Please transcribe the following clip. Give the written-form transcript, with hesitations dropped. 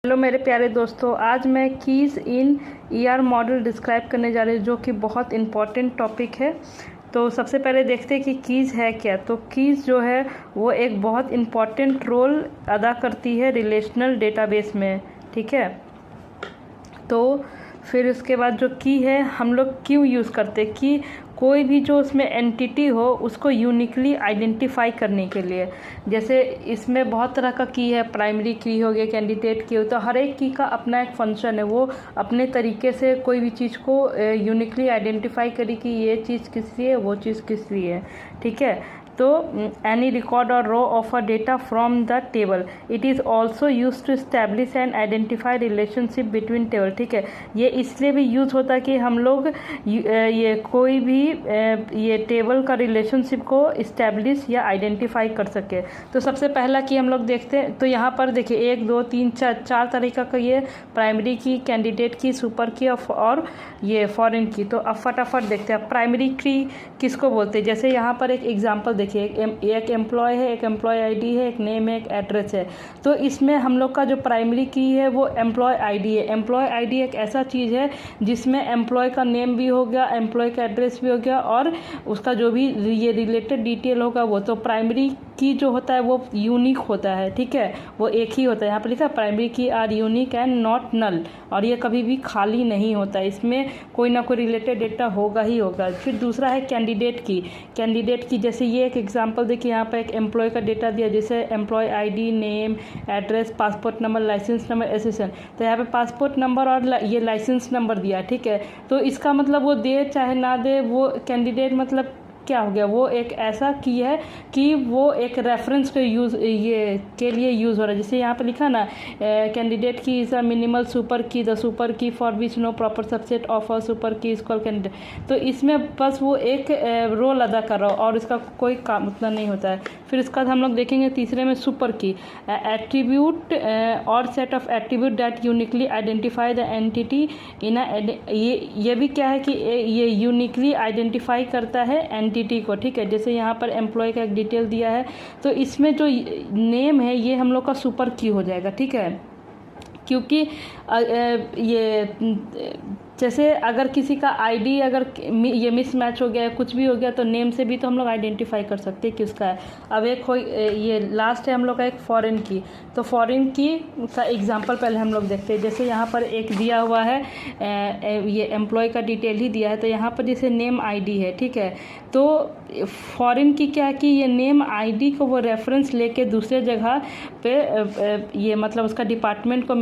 Hello मेरे प्यारे दोस्तों, आज मैं कीज़ इन ईआर मॉडल डिस्क्राइब करने जा रही हूँ जो कि बहुत इम्पॉर्टेंट टॉपिक है। तो सबसे पहले देखते हैं कि कीज़ है क्या। तो कीज़ जो है वो एक बहुत इम्पॉर्टेंट रोल अदा करती है रिलेशनल डेटाबेस में, ठीक है। तो फिर उसके बाद जो की है हम लोग क्यों यूज़ करते हैं कि कोई भी जो उसमें एंटिटी हो उसको यूनिकली आइडेंटिफाई करने के लिए। जैसे इसमें बहुत तरह का की है, प्राइमरी की हो गया, कैंडिडेट की हो, तो हर एक की का अपना एक फंक्शन है। वो अपने तरीके से कोई भी चीज़ को यूनिकली आइडेंटिफाई करे कि ये चीज़ किस लिए है, वो चीज़ किस लिए है, ठीक है। तो एनी रिकॉर्ड और row of a data from the table, it is also use to establish and identify relationship between table, ठीक है। ये इसलिए भी यूज़ होता है कि हम लोग ये कोई भी ये टेबल का रिलेशनशिप को इस्टेब्लिश या आइडेंटिफाई कर सके। तो सबसे पहला की हम लोग देखते हैं। तो यहाँ पर देखिए 1 2 3 4 तरीका का ये प्राइमरी की, कैंडिडेट की, सुपर की और ये फॉरेन की। तो अब फटाफट देखते हैं प्राइमरी की किसको बोलते हैं। जैसे यहाँ पर एक एग्जांपल देखिए, एक एम्प्लॉय है, एक एम्प्लॉय आईडी है, एक नेम है, एक एड्रेस है। तो इसमें हम लोग का जो प्राइमरी की है वो एम्प्लॉय आईडी है। एम्प्लॉय आईडी एक ऐसा चीज़ है जिसमें एम्प्लॉय का नेम भी हो गया, एम्प्लॉय का एड्रेस भी हो गया और उसका जो भी ये रिलेटेड डिटेल होगा वो। तो प्राइमरी की जो होता है वो यूनिक होता है, ठीक है, वो एक ही होता है। यहाँ पर लिखा primary key are unique and not null, और ये कभी भी खाली नहीं होता, इसमें कोई ना कोई रिलेटेड डेटा होगा ही होगा। फिर दूसरा है कैंडिडेट की। कैंडिडेट की जैसे ये एक एग्जांपल देखिए, यहाँ पर एक एम्प्लॉय का डेटा दिया, जैसे employ ID, name, address, passport number, licence number, एसेसन। तो यहाँ पे पासपोर्ट नंबर और ये लाइसेंस नंबर दिया, ठीक है। तो इसका मतलब वो दे चाहे ना दे, वो कैंडिडेट मतलब क्या हो गया, वो एक ऐसा की है कि वो एक रेफरेंस के यूज़ ये के लिए यूज़ हो रहा है। जैसे यहाँ पे लिखा ना, candidate key is a minimal super key, the super key for which no proper subset of a super key is called candidate. तो इसमें बस वो एक रोल अदा कर रहा हो और इसका कोई काम उतना नहीं होता है। फिर इसका हम लोग देखेंगे तीसरे में सुपर की, एट्रीब्यूट और set of attribute that uniquely identify the entity इन ये भी क्या है कि ये यूनिकली आइडेंटिफाई करता है एंटिटी को, ठीक है। जैसे यहाँ पर एम्प्लॉय का एक डिटेल दिया है, तो इसमें जो नेम है ये हम लोग का सुपर की हो जाएगा, ठीक है। क्योंकि ये जैसे अगर किसी का आईडी अगर ये मिसमैच हो गया, कुछ भी हो गया, तो नेम से भी तो हम लोग आइडेंटिफाई कर सकते हैं कि उसका है। अब एक हो ये लास्ट है हम लोग का एक फॉरेन की। तो फॉरेन की का एग्जांपल पहले हम लोग देखते हैं। जैसे यहाँ पर एक दिया हुआ है, ये एम्प्लॉय का डिटेल ही दिया है, तो यहाँ पर जैसे नेम आईडी है, ठीक है। तो फॉरेन की क्या है कि ये नेम आईडी को वो रेफरेंस लेके दूसरे जगह पे ये मतलब उसका डिपार्टमेंट को